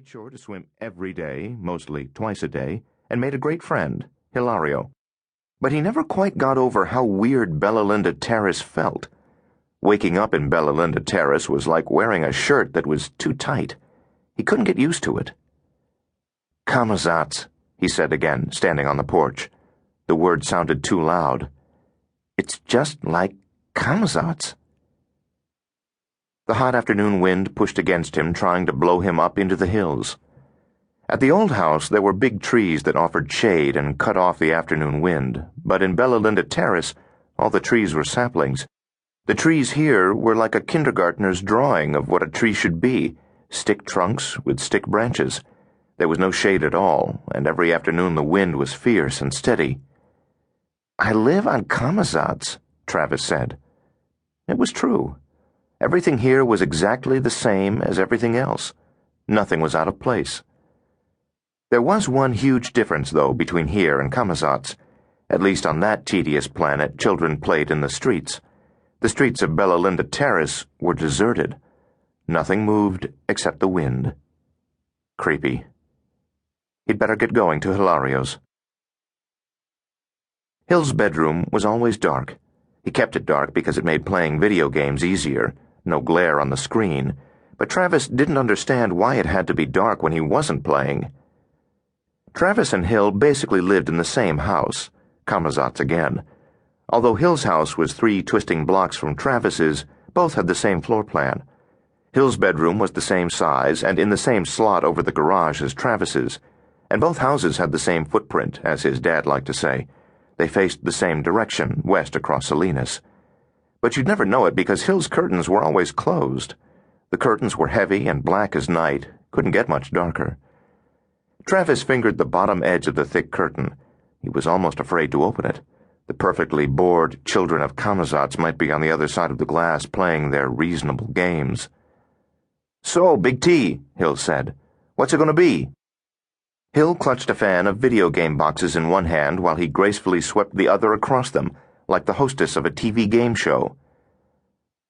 made sure to swim every day, mostly twice a day, and made a great friend, Hilario. But he never quite got over how weird Bella Linda Terrace felt. Waking up in Bella Linda Terrace was like wearing a shirt that was too tight. He couldn't get used to it. "Kamazats," he said again, standing on the porch. The word sounded too loud. "It's just like Kamazats." The hot afternoon wind pushed against him, trying to blow him up into the hills. At the old house there were big trees that offered shade and cut off the afternoon wind, but in Bella Linda Terrace all the trees were saplings. The trees here were like a kindergartner's drawing of what a tree should be, stick trunks with stick branches. There was no shade at all, and every afternoon the wind was fierce and steady. "I live on Kamazats," Travis said. It was true. Everything here was exactly the same as everything else. Nothing was out of place. There was one huge difference, though, between here and Kamazats. At least on that tedious planet, children played in the streets. The streets of Bella Linda Terrace were deserted. Nothing moved except the wind. Creepy. He'd better get going to Hilario's. Hill's bedroom was always dark. He kept it dark because it made playing video games easier. No glare on the screen, but Travis didn't understand why it had to be dark when he wasn't playing. Travis and Hill basically lived in the same house, Kamazats again. Although Hill's house was 3 twisting blocks from Travis's, both had the same floor plan. Hill's bedroom was the same size and in the same slot over the garage as Travis's, and both houses had the same footprint, as his dad liked to say. They faced the same direction, west across Salinas. But you'd never know it because Hill's curtains were always closed. The curtains were heavy and black as night, couldn't get much darker. Travis fingered the bottom edge of the thick curtain. He was almost afraid to open it. The perfectly bored children of Kamazats might be on the other side of the glass playing their reasonable games. "So, Big T," Hill said. "What's it going to be?" Hill clutched a fan of video game boxes in one hand while he gracefully swept the other across them, like the hostess of a TV game show.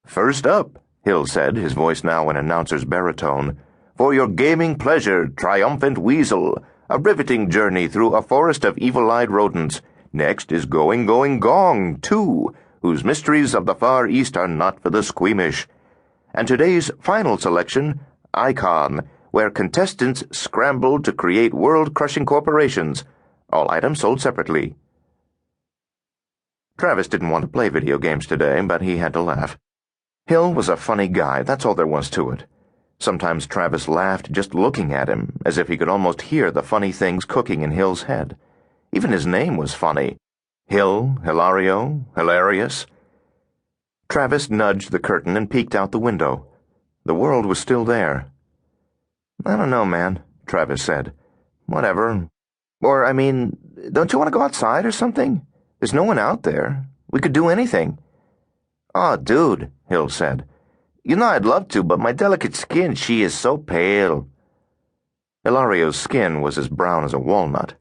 "First up," Hill said, his voice now an announcer's baritone, "for your gaming pleasure, triumphant weasel, a riveting journey through a forest of evil-eyed rodents. Next is Going Going Gong 2, whose mysteries of the Far East are not for the squeamish. And today's final selection, Icon, where contestants scramble to create world-crushing corporations, all items sold separately." Travis didn't want to play video games today, but he had to laugh. Hill was a funny guy, that's all there was to it. Sometimes Travis laughed just looking at him, as if he could almost hear the funny things cooking in Hill's head. Even his name was funny. Hill, Hilario, Hilarious. Travis nudged the curtain and peeked out the window. The world was still there. "I don't know, man," Travis said. "Whatever. Or, I mean, don't you want to go outside or something? There's no one out there. We could do anything." "Oh, dude," Hill said. "You know I'd love to, but my delicate skin, she is so pale." Hilario's skin was as brown as a walnut.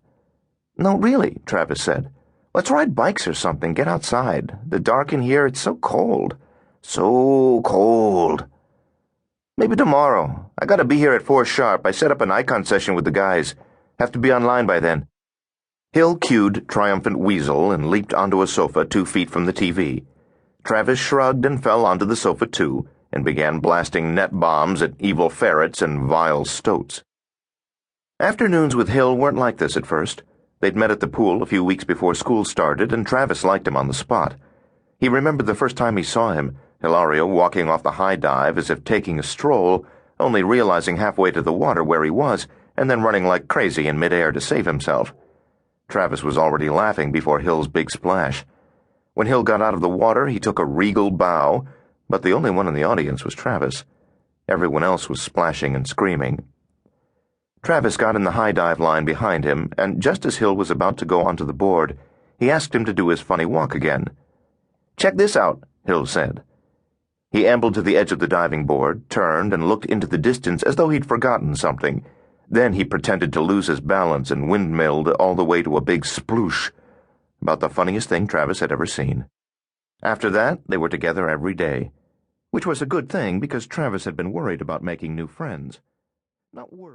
"No, really," Travis said. "Let's ride bikes or something, get outside. The dark in here, it's so cold. So cold." "Maybe tomorrow. I gotta be here at 4 sharp. I set up an Icon session with the guys. Have to be online by then." Hill cued Triumphant Weasel and leaped onto a sofa 2 feet from the TV. Travis shrugged and fell onto the sofa too, and began blasting net bombs at evil ferrets and vile stoats. Afternoons with Hill weren't like this at first. They'd met at the pool a few weeks before school started, and Travis liked him on the spot. He remembered the first time he saw him, Hilario walking off the high dive as if taking a stroll, only realizing halfway to the water where he was, and then running like crazy in midair to save himself. Travis was already laughing before Hill's big splash. When Hill got out of the water, he took a regal bow, but the only one in the audience was Travis. Everyone else was splashing and screaming. Travis got in the high dive line behind him, and just as Hill was about to go onto the board, he asked him to do his funny walk again. "Check this out," Hill said. He ambled to the edge of the diving board, turned, and looked into the distance as though he'd forgotten something. Then he pretended to lose his balance and windmilled all the way to a big sploosh. About the funniest thing Travis had ever seen. After that, they were together every day, which was a good thing because Travis had been worried about making new friends. Not worried.